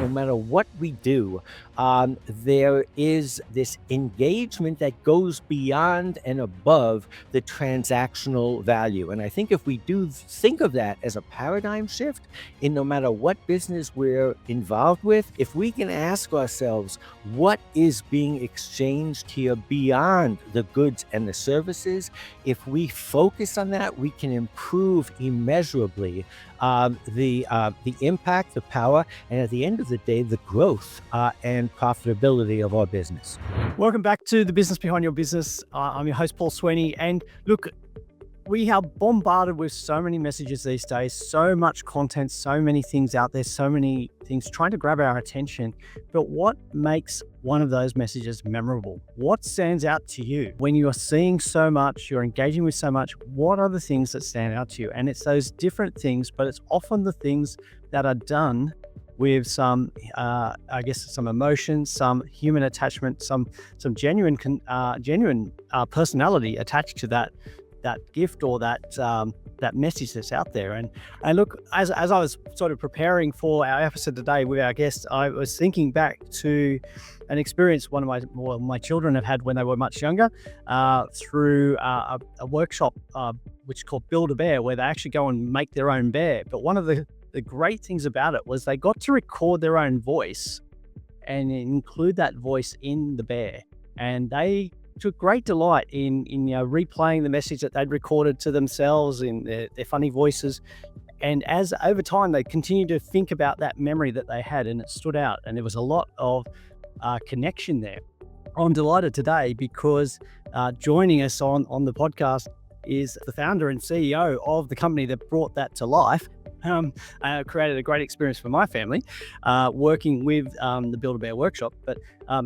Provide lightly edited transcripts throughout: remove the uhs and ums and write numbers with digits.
no matter what we do, there is this engagement that goes beyond and above the transactional value. And I think if we do think of that as a paradigm shift in no matter what business we're involved with, if we can ask ourselves, what is being exchanged here beyond the goods and the services? If we focus on that, we can improve immeasurably the impact, the power, and at the end of the day, the growth and profitability of our business. Welcome back to the Business Behind Your Business. I'm your host, Paul Sweeney. And look, we are bombarded with so many messages these days, so much content, so many things out there, so many things trying to grab our attention. But what makes one of those messages memorable? What stands out to you? When you are seeing so much, you're engaging with so much, what are the things that stand out to you? And it's those different things, but it's often the things that are done with some, some emotion, some human attachment, some genuine personality attached to that gift or that message that's out there. And look, as I was sort of preparing for our episode today with our guest, I was thinking back to an experience one of my children have had when they were much younger, through a workshop which is called Build a Bear, where they actually go and make their own bear. But one of the great things about it was they got to record their own voice and include that voice in the bear. And they took great delight in replaying the message that they'd recorded to themselves in their funny voices. And as over time, they continued to think about that memory that they had, and it stood out. And there was a lot of connection there. I'm delighted today because joining us on the podcast is the founder and CEO of the company that brought that to life. Created a great experience for my family working with the Build a Bear workshop. But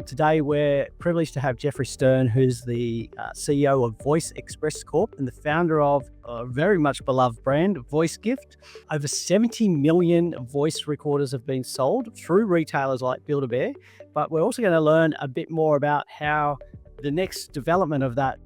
today we're privileged to have Geoffrey Stern, who's the CEO of Voice Express Corp and the founder of a very much beloved brand, VoiceGift. Over 70 million voice recorders have been sold through retailers like Build a Bear. But we're also going to learn a bit more about how the next development of that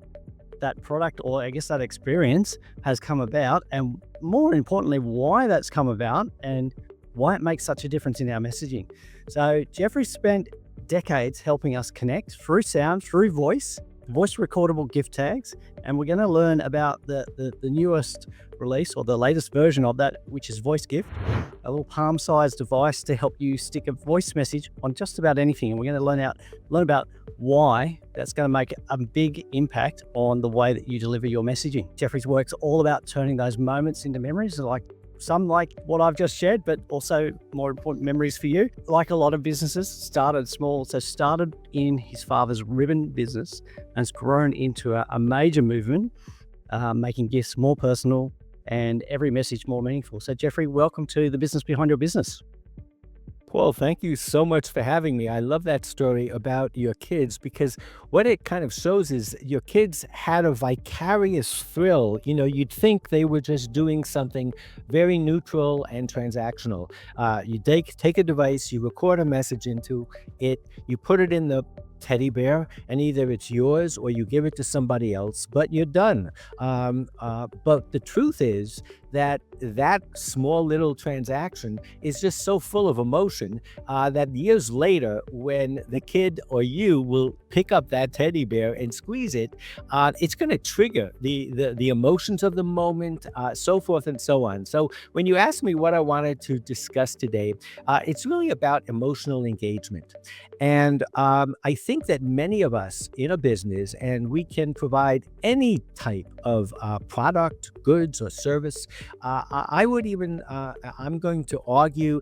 product, or I guess that experience, has come about, and more importantly, why that's come about and why it makes such a difference in our messaging. So Geoffrey spent decades helping us connect through sound, through voice recordable gift tags, and we're going to learn about the newest release, or the latest version of that, which is VoiceGift, a little palm-sized device to help you stick a voice message on just about anything. And we're going to learn about why that's going to make a big impact on the way that you deliver your messaging. Geoffrey's work's all about turning those moments into memories, like what I've just shared, but also more important memories for you. Like a lot of businesses, started small. So started in his father's ribbon business and has grown into a major movement, making gifts more personal and every message more meaningful. So Geoffrey, welcome to the Business Behind Your Business. Paul, thank you so much for having me. I love that story about your kids, because what it kind of shows is your kids had a vicarious thrill. You'd think they were just doing something very neutral and transactional. You take a device, you record a message into it, you put it in the teddy bear, and either it's yours or you give it to somebody else, but you're done. But the truth is that small little transaction is just so full of emotion that years later, when the kid or you will pick up that teddy bear and squeeze it, it's going to trigger the emotions of the moment, so forth and so on. So when you ask me what I wanted to discuss today, it's really about emotional engagement. And I think that many of us in a business, and we can provide any type of product, goods, or service. I'm going to argue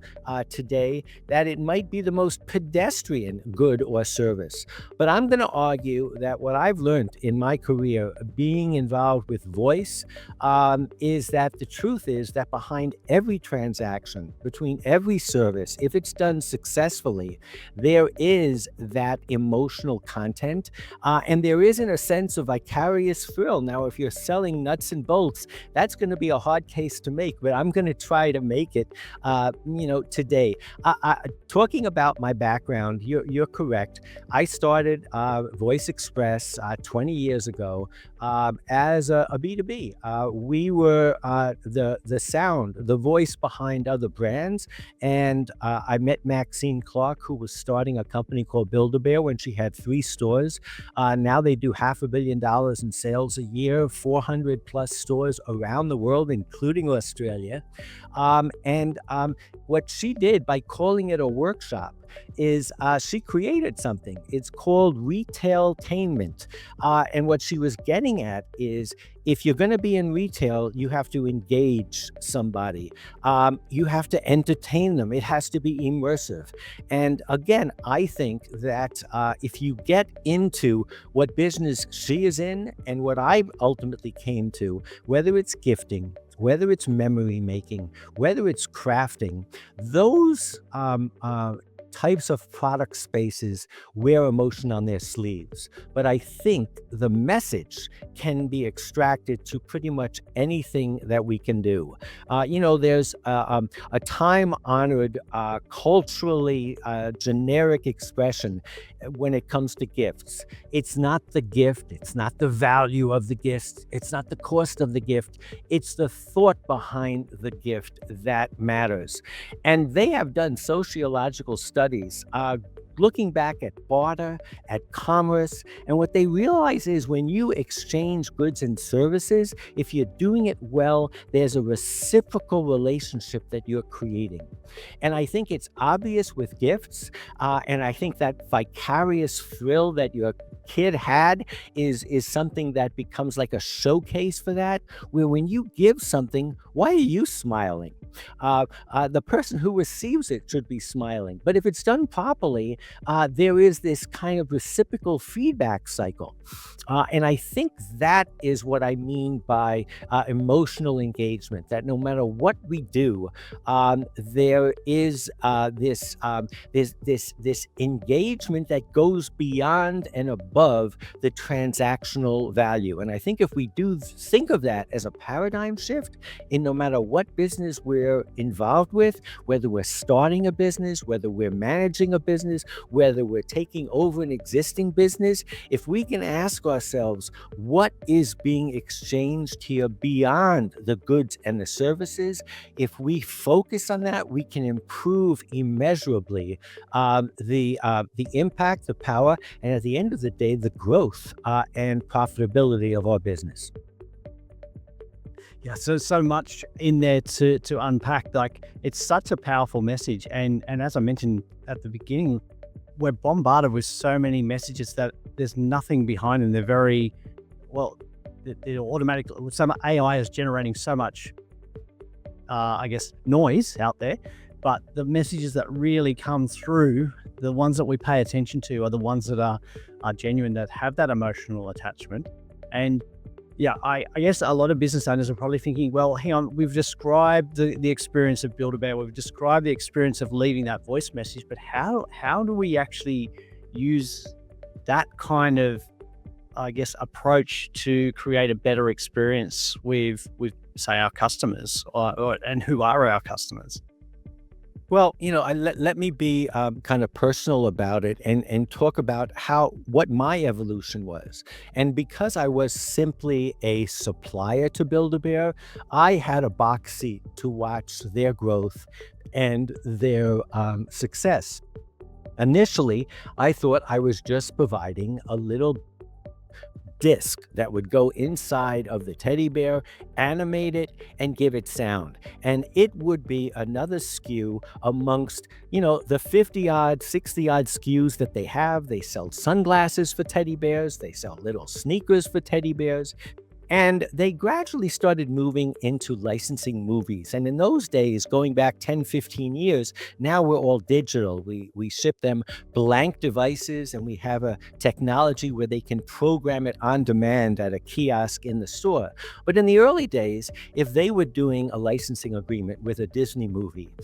today that it might be the most pedestrian good or service. But I'm going to argue that what I've learned in my career being involved with voice is that the truth is that behind every transaction, between every service, if it's done successfully, there is that emotion emotional content. And there isn't a sense of vicarious thrill. Now, if you're selling nuts and bolts, that's going to be a hard case to make, but I'm going to try to make it, today. Talking about my background, you're correct. I started Voice Express 20 years ago as a B2B. We were the sound, the voice behind other brands. And I met Maxine Clark, who was starting a company called Build-A-Bear when she had 3 stores. Now they do $500 million in sales a year, 400 plus stores around the world, including Australia. And what she did by calling it a workshop is she created something. It's called retailtainment. And what she was getting at is, if you're going to be in retail, you have to engage somebody. You have to entertain them. It has to be immersive. And again, I think that if you get into what business she is in and what I ultimately came to, whether it's gifting, whether it's memory making, whether it's crafting, those types of product spaces wear emotion on their sleeves. But I think the message can be extracted to pretty much anything that we can do. There's a time-honored, culturally generic expression when it comes to gifts. It's not the gift, it's not the value of the gift, it's not the cost of the gift, it's the thought behind the gift that matters. And they have done sociological studies looking back at barter, at commerce, and what they realize is when you exchange goods and services, if you're doing it well, there's a reciprocal relationship that you're creating. And I think it's obvious with gifts, and I think that vicarious thrill that your kid had is something that becomes like a showcase for that, where when you give something, why are you smiling? The person who receives it should be smiling. But if it's done properly, there is this kind of reciprocal feedback cycle. And I think that is what I mean by emotional engagement, that no matter what we do, there is this engagement that goes beyond and above the transactional value. And I think if we do think of that as a paradigm shift in no matter what business we're involved with, whether we're starting a business, whether we're managing a business, whether we're taking over an existing business, if we can ask ourselves, what is being exchanged here beyond the goods and the services? If we focus on that, we can improve immeasurably the impact, the power, and at the end of the day, the growth and profitability of our business. Yeah, so much in there to unpack. Like, it's such a powerful message, and as I mentioned at the beginning, we're bombarded with so many messages that there's nothing behind them. They're very well, they're automatic. Some AI is generating so much, noise out there, but the messages that really come through, the ones that we pay attention to, are the ones that are genuine, that have that emotional attachment. And yeah, I guess a lot of business owners are probably thinking, well, hang on, we've described the experience of Build-A-Bear, we've described the experience of leaving that voice message, but how do we actually use that kind of, approach to create a better experience with say, our customers, and who are our customers? Well, let me be kind of personal about it and talk about what my evolution was. And because I was simply a supplier to Build-A-Bear, I had a box seat to watch their growth and their success. Initially, I thought I was just providing a little disc that would go inside of the teddy bear, animate it, and give it sound. And it would be another SKU amongst, the 50-odd, 60-odd SKUs that they have. They sell sunglasses for teddy bears. They sell little sneakers for teddy bears. And they gradually started moving into licensing movies. And in those days, going back 10, 15 years, now we're all digital. We ship them blank devices, and we have a technology where they can program it on demand at a kiosk in the store. But in the early days, if they were doing a licensing agreement with a Disney movie,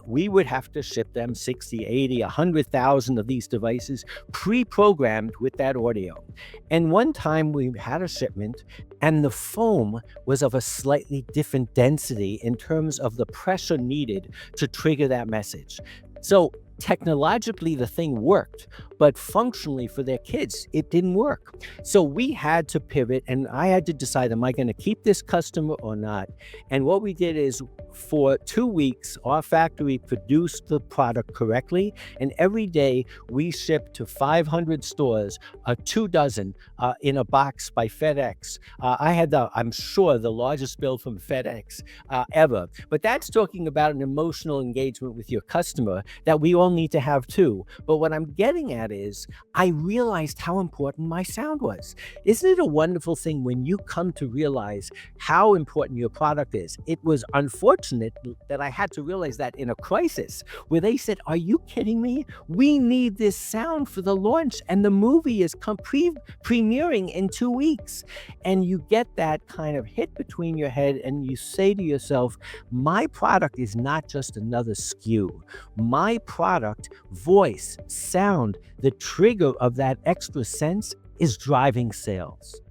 we would have to ship them 60, 80, 100,000 of these devices pre-programmed with that audio. And one time we had a shipment, and the foam was of a slightly different density in terms of the pressure needed to trigger that message. So technologically, the thing worked, but functionally for their kids, it didn't work. So we had to pivot, and I had to decide, am I going to keep this customer or not? And what we did is, for 2 weeks, our factory produced the product correctly, and every day we shipped to 500 stores, 2 dozen in a box by FedEx. I had I'm sure, the largest bill from FedEx ever. But that's talking about an emotional engagement with your customer that we all need to have too. But what I'm getting at is, I realized how important my sound was. Isn't it a wonderful thing when you come to realize how important your product is? It was unfortunate that I had to realize that in a crisis where they said, "Are you kidding me? We need this sound for the launch, and the movie is premiering in 2 weeks." And you get that kind of hit between your head, and you say to yourself, my product is not just another SKU. My product, voice, sound, the trigger of that extra sense is driving sales.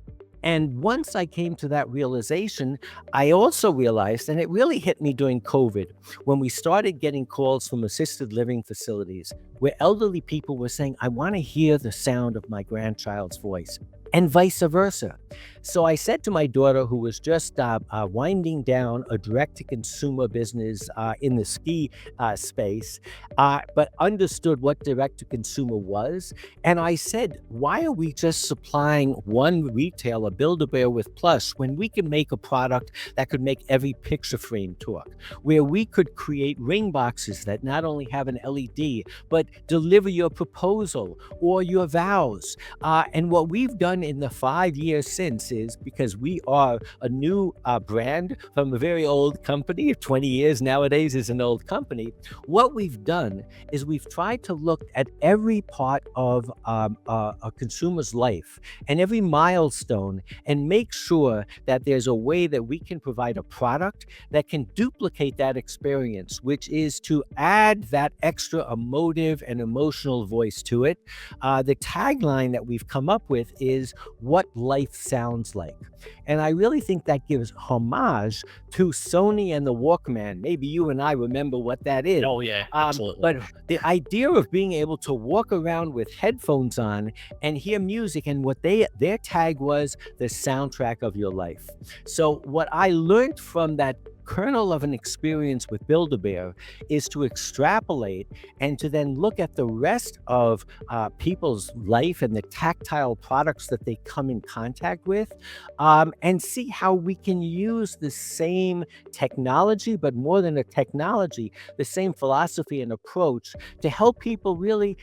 And once I came to that realization, I also realized, and it really hit me during COVID, when we started getting calls from assisted living facilities where elderly people were saying, "I want to hear the sound of my grandchild's voice," and vice versa. So I said to my daughter, who was just winding down a direct-to-consumer business in the ski space, but understood what direct-to-consumer was. And I said, why are we just supplying one retailer, Build-A-Bear with Plus, when we can make a product that could make every picture frame talk, where we could create ring boxes that not only have an LED, but deliver your proposal or your vows. And what we've done in the 5 years since is, because we are a new brand from a very old company, 20 years nowadays is an old company, what we've done is we've tried to look at every part of a consumer's life and every milestone, and make sure that there's a way that we can provide a product that can duplicate that experience, which is to add that extra emotive and emotional voice to it. The tagline that we've come up with is, "What life sounds like." And I really think that gives homage to Sony and the Walkman. Maybe you and I remember what that is. Oh yeah, absolutely. But the idea of being able to walk around with headphones on and hear music, and what their tag was, the soundtrack of your life. So what I learned from that kernel of an experience with Build-A-Bear is to extrapolate and to then look at the rest of people's life and the tactile products that they come in contact with, and see how we can use the same technology, but more than a technology, the same philosophy and approach to help people really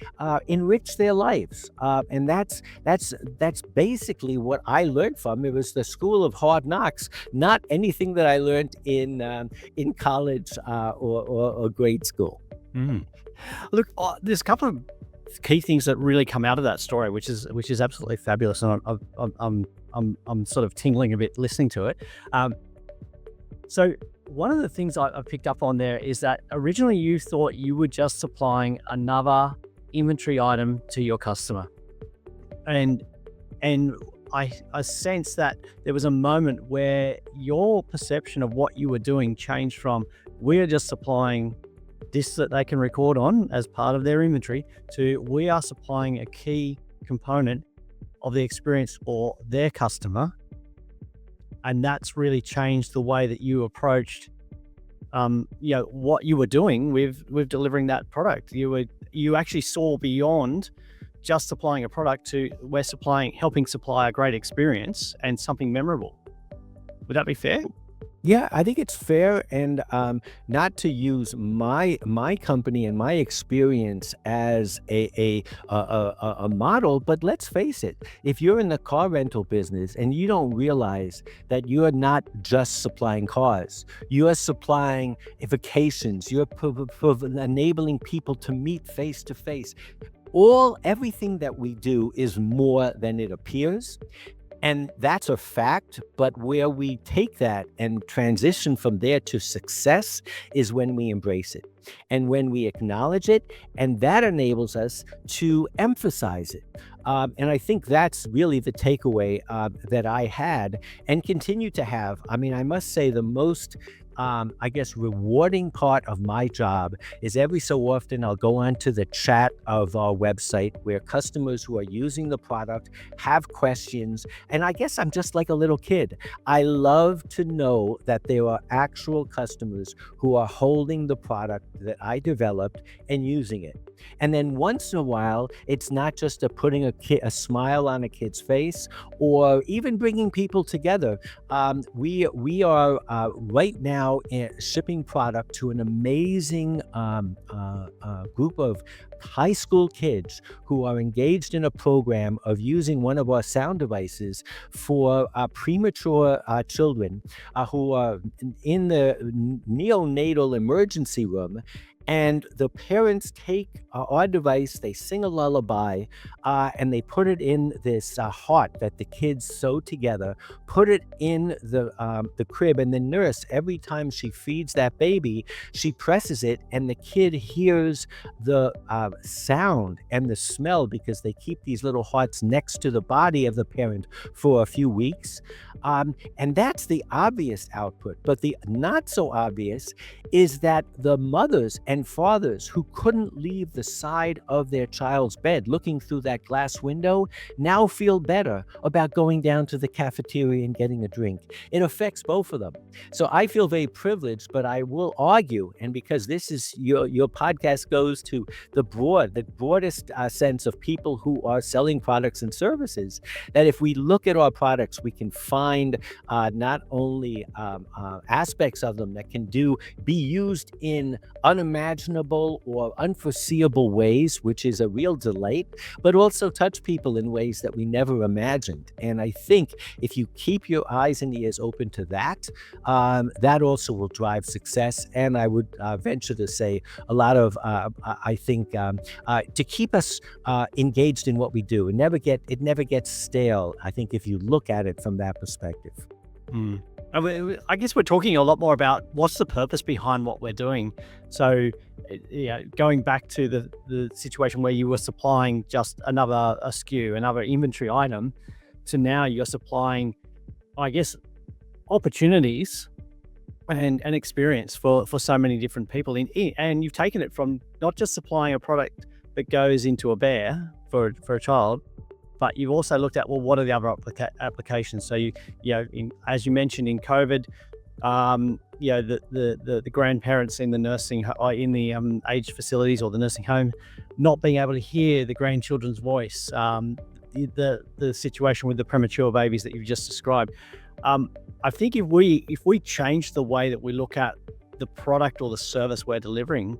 enrich their lives. And that's basically what I learned from. It was the school of hard knocks, not anything that I learned in college or grade school. Mm. Look, there's a couple of key things that really come out of that story, which is absolutely fabulous, and I'm sort of tingling a bit listening to it. So one of the things I picked up on there is that originally you thought you were just supplying another inventory item to your customer, and I sense that there was a moment where your perception of what you were doing changed from, we are just supplying this that they can record on as part of their inventory, to, we are supplying a key component of the experience for their customer. And that's really changed the way that you approached what you were doing with delivering that product. You actually saw beyond just supplying a product to, we're helping supply a great experience and something memorable. Would that be fair? Yeah, I think it's fair, and not to use my company and my experience as a model, but let's face it, if you're in the car rental business and you don't realize that you're not just supplying cars, you are supplying vacations, you're enabling people to meet face to face. All everything that we do is more than it appears. And that's a fact, but where we take that and transition from there to success is when we embrace it and when we acknowledge it, and that enables us to emphasize it. And I think that's really the takeaway that I had and continue to have. I mean, I must say the most, I guess, rewarding part of my job is every so often I'll go onto the chat of our website where customers who are using the product have questions. And I guess I'm just like a little kid. I love to know that there are actual customers who are holding the product that I developed and using it. And then once in a while, it's not just putting a smile on a kid's face or even bringing people together. We are right now shipping product to an amazing group of high school kids who are engaged in a program of using one of our sound devices for premature children who are in the neonatal emergency room. And the parents take our device, they sing a lullaby, and they put it in this heart that the kids sew together, put it in the crib, and the nurse, every time she feeds that baby, she presses it, and the kid hears the sound and the smell because they keep these little hearts next to the body of the parent for a few weeks. And that's the obvious output. But the not so obvious is that the mothers and fathers who couldn't leave the side of their child's bed looking through that glass window now feel better about going down to the cafeteria and getting a drink. It affects both of them. So I feel very privileged, but I will argue, and because this is your podcast goes to the broadest sense of people who are selling products and services, that if we look at our products, we can find not only aspects of them that can be used in unimaginable or unforeseeable ways, which is a real delight, but also touch people in ways that we never imagined. And I think if you keep your eyes and ears open to that, that also will drive success. And I would venture to say a lot of, I think, to keep us engaged in what we do. It never gets stale. I think if you look at it from that perspective. Mm. I guess we're talking a lot more about what's the purpose behind what we're doing. So, yeah, going back to the situation where you were supplying just another a SKU, another inventory item, to now you're supplying, I guess, opportunities and experience for so many different people. And you've taken it from not just supplying a product that goes into a bear for a child, but you've also looked at, well, what are the other applications? So as you mentioned in COVID, the grandparents in the aged facilities or the nursing home, not being able to hear the grandchildren's voice, the situation with the premature babies that you've just described. I think if we change the way that we look at the product or the service we're delivering,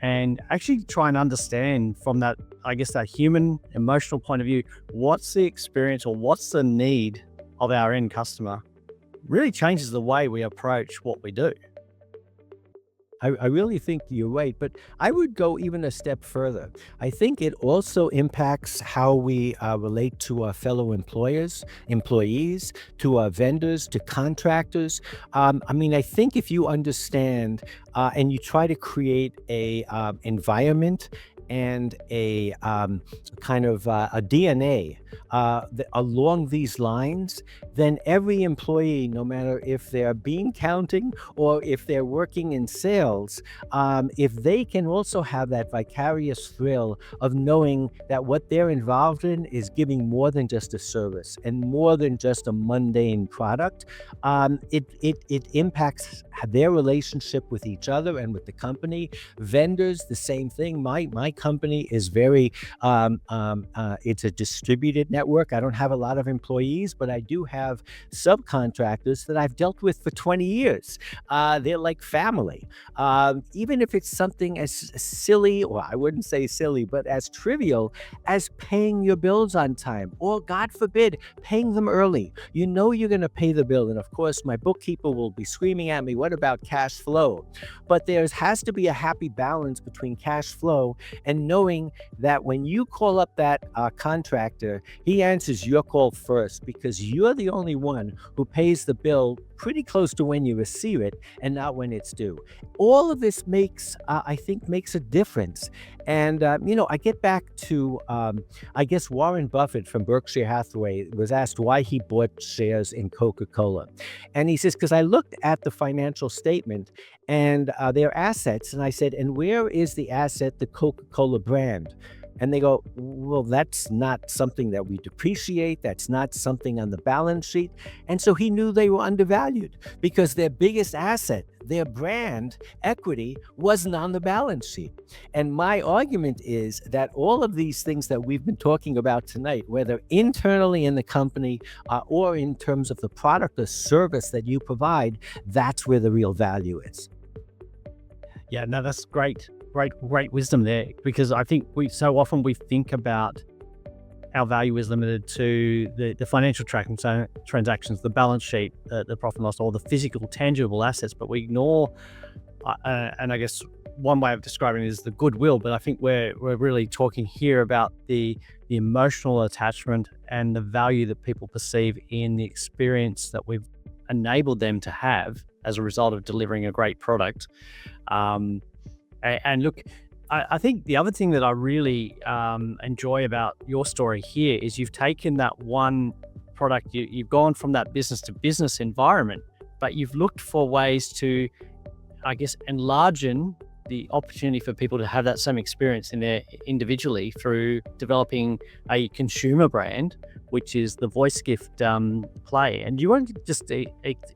and actually try and understand from that, I guess, that human emotional point of view, what's the experience or what's the need of our end customer, really changes the way we approach what we do. I really think you're right, but I would go even a step further. I think it also impacts how we relate to our fellow employees, to our vendors, to contractors. I mean, I think if you understand and you try to create a environment and a kind of a DNA along these lines, then every employee, no matter if they're bean counting or if they're working in sales, if they can also have that vicarious thrill of knowing that what they're involved in is giving more than just a service and more than just a mundane product, it impacts their relationship with each other and with the company. Vendors, the same thing. My company is very, it's a distributed network. I don't have a lot of employees, but I do have have subcontractors that I've dealt with for 20 years. They're like family. Even if it's something as silly, or I wouldn't say silly, but as trivial as paying your bills on time, or God forbid, paying them early. You know you're going to pay the bill. And of course, my bookkeeper will be screaming at me, what about cash flow? But there has to be a happy balance between cash flow and knowing that when you call up that contractor, he answers your call first because you're the only one who pays the bill pretty close to when you receive it and not when it's due. All of this makes, I think, makes a difference. And, I get back to, I guess, Warren Buffett from Berkshire Hathaway was asked why he bought shares in Coca-Cola. And he says, because I looked at the financial statement and their assets, and I said, and where is the asset, the Coca-Cola brand? And they go, well, that's not something that we depreciate. That's not something on the balance sheet. And so he knew they were undervalued because their biggest asset, their brand equity, wasn't on the balance sheet. And my argument is that all of these things that we've been talking about tonight, whether internally in the company or in terms of the product or service that you provide, that's where the real value is. Yeah, no, that's great wisdom there, because I think we so often we think about our value is limited to the financial transactions, the balance sheet, the profit and loss, or the physical, tangible assets, but we ignore, and I guess one way of describing it is the goodwill, but I think we're really talking here about the emotional attachment and the value that people perceive in the experience that we've enabled them to have as a result of delivering a great product. And look, I think the other thing that I really enjoy about your story here is you've taken that one product, you've gone from that business to business environment, but you've looked for ways to, I guess, enlarge the opportunity for people to have that same experience in their individually through developing a consumer brand, which is the VoiceGift Play. And you want to just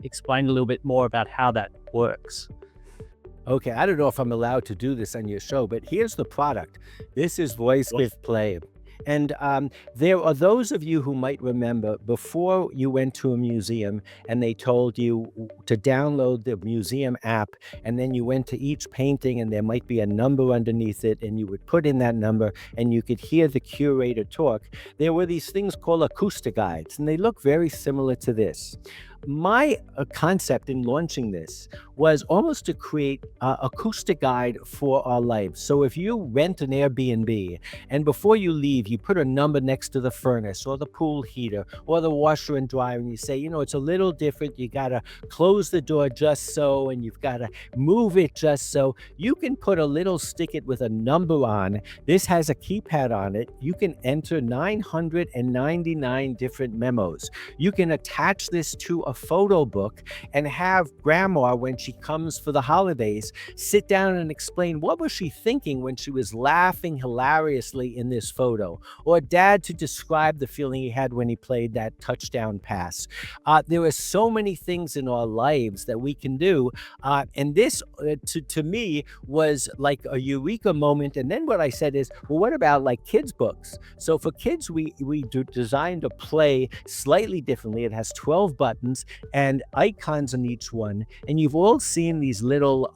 explain a little bit more about how that works? Okay, I don't know if I'm allowed to do this on your show, but here's the product. This is VoiceGift Play. And there are those of you who might remember before you went to a museum and they told you to download the museum app, and then you went to each painting and there might be a number underneath it, and you would put in that number and you could hear the curator talk. There were these things called acoustic guides, and they look very similar to this. My concept in launching this was almost to create acoustic guide for our lives. So if you rent an Airbnb and before you leave, you put a number next to the furnace or the pool heater or the washer and dryer, and you say, it's a little different. You got to close the door just so, and you've got to move it just so. You can put a little stick-it with a number on. This has a keypad on it. You can enter 999 different memos. You can attach this to a photo book and have grandma, when she comes for the holidays, sit down and explain what was she thinking when she was laughing hilariously in this photo, or dad to describe the feeling he had when he played that touchdown pass. There are so many things in our lives that we can do, and this to me was like a eureka moment. And then what I said is, well, what about like kids books? So for kids, we designed a play slightly differently. It has 12 buttons and icons on each one. And you've all seen these little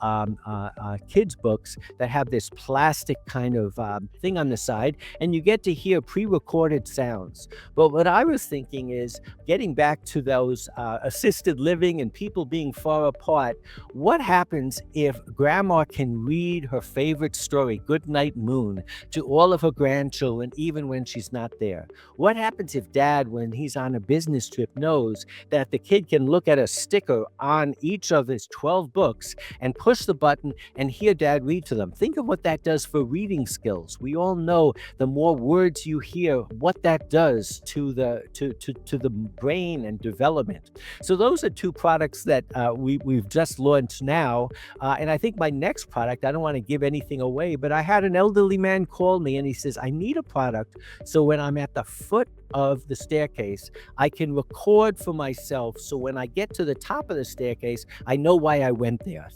kids books that have this plastic kind of thing on the side, and you get to hear pre-recorded sounds. But what I was thinking is, getting back to those assisted living and people being far apart, what happens if grandma can read her favorite story, Goodnight Moon, to all of her grandchildren, even when she's not there? What happens if dad, when he's on a business trip, knows that the kid can look at a sticker on each of his 12 books and push the button and hear dad read to them? Think of what that does for reading skills. We all know the more words you hear, what that does to the brain and development. So those are two products that we've just launched now. And I think my next product, I don't want to give anything away, but I had an elderly man call me and he says, I need a product so when I'm at the foot of the staircase, I can record for myself. So when I get to the top of the staircase, I know why I went there.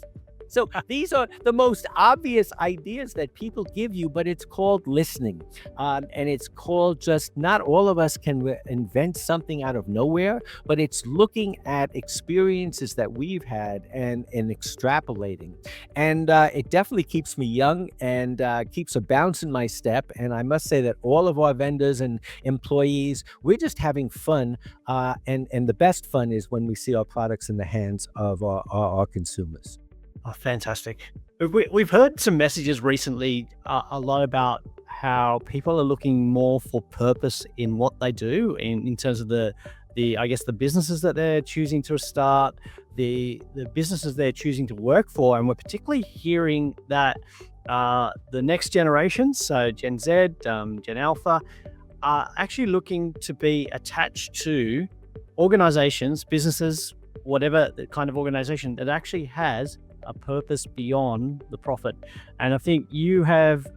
So these are the most obvious ideas that people give you, but it's called listening. And it's called just not all of us can invent something out of nowhere, but it's looking at experiences that we've had and extrapolating. And it definitely keeps me young and keeps a bounce in my step. And I must say that all of our vendors and employees, we're just having fun. And the best fun is when we see our products in the hands of our consumers. Oh, fantastic. We've heard some messages recently a lot about how people are looking more for purpose in what they do in terms of the I guess the businesses that they're choosing to start, the businesses they're choosing to work for. And we're particularly hearing that the next generation, so Gen Z, Gen Alpha, are actually looking to be attached to organizations, businesses, whatever the kind of organization that actually has a purpose beyond the profit. And I think you have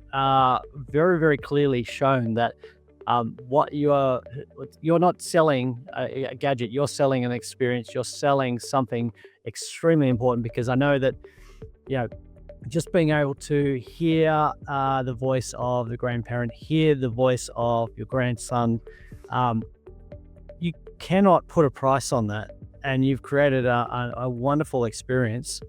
very, very clearly shown that what you're not selling a gadget, you're selling an experience, you're selling something extremely important, because I know that, you know, just being able to hear the voice of the grandparent, hear the voice of your grandson, you cannot put a price on that. And you've created a wonderful experience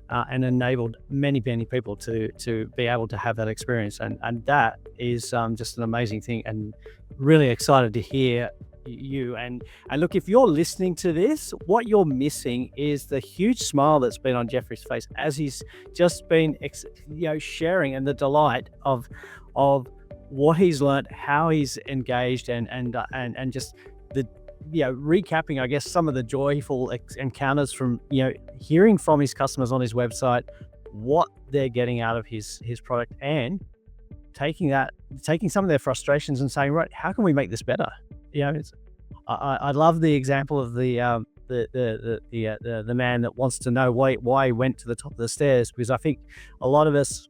and enabled many, many people to be able to have that experience. And that is just an amazing thing, and really excited to hear you. And look, if you're listening to this, what you're missing is the huge smile that's been on Geoffrey's face as he's just been sharing, and the delight of what he's learned, how he's engaged, and just the recapping, I guess, some of the joyful encounters from hearing from his customers on his website, what they're getting out of his product, and taking some of their frustrations and saying, right, how can we make this better? I love the example of the man that wants to know why he went to the top of the stairs, because I think a lot of us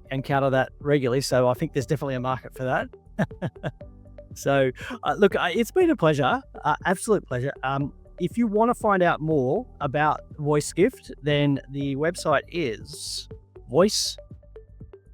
encounter that regularly. So I think there's definitely a market for that. So look, it's been a pleasure, absolute pleasure. If you want to find out more about VoiceGift, then the website is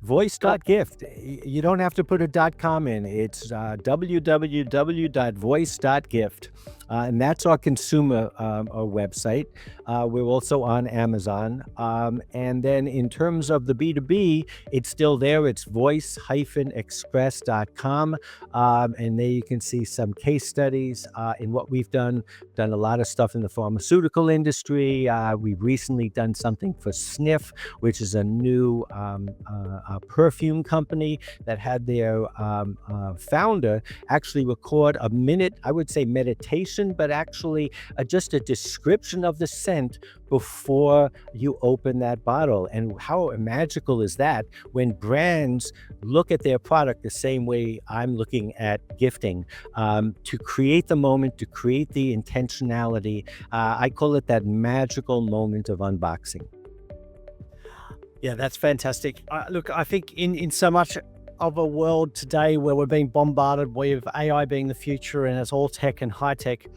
Voice.gift. You don't have to put a .com in. It's www.voice.gift. And that's our consumer our website. We're also on Amazon. And then in terms of the B2B, it's still there. It's voice-express.com. And there you can see some case studies in what we've done. Done a lot of stuff in the pharmaceutical industry. We've recently done something for Sniff, which is a new perfume company that had their founder actually record a minute, I would say meditation, but actually just a description of the scent before you open that bottle. And how magical is that when brands look at their product the same way I'm looking at gifting, to create the moment, to create the intentionality. I call it that magical moment of unboxing. Yeah, that's fantastic. Look, I think in so much of a world today where we're being bombarded with AI being the future and it's all tech and high tech,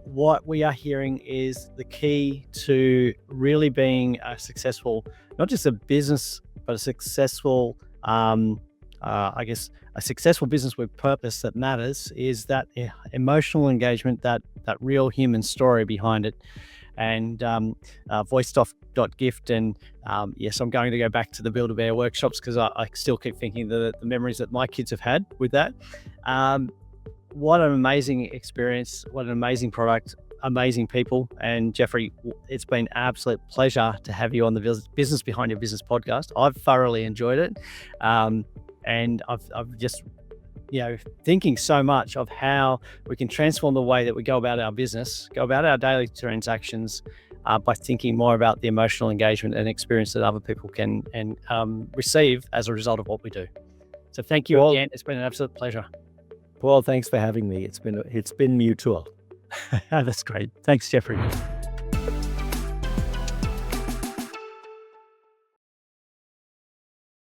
what we are hearing is the key to really being a successful, not just a business, but a successful, I guess, a successful business with purpose that matters, is that emotional engagement, that real human story behind it. And voice.gift, and yes, I'm going to go back to the Build-A-Bear workshops, because I still keep thinking the memories that my kids have had with that. What an amazing experience, what an amazing product, amazing people. And Geoffrey, it's been an absolute pleasure to have you on the Business Behind Your Business podcast. I've thoroughly enjoyed it, and I've just thinking so much of how we can transform the way that we go about our business, go about our daily transactions, by thinking more about the emotional engagement and experience that other people can receive as a result of what we do. So thank you again. It's been an absolute pleasure. Paul, thanks for having me. It's been mutual. That's great. Thanks, Geoffrey.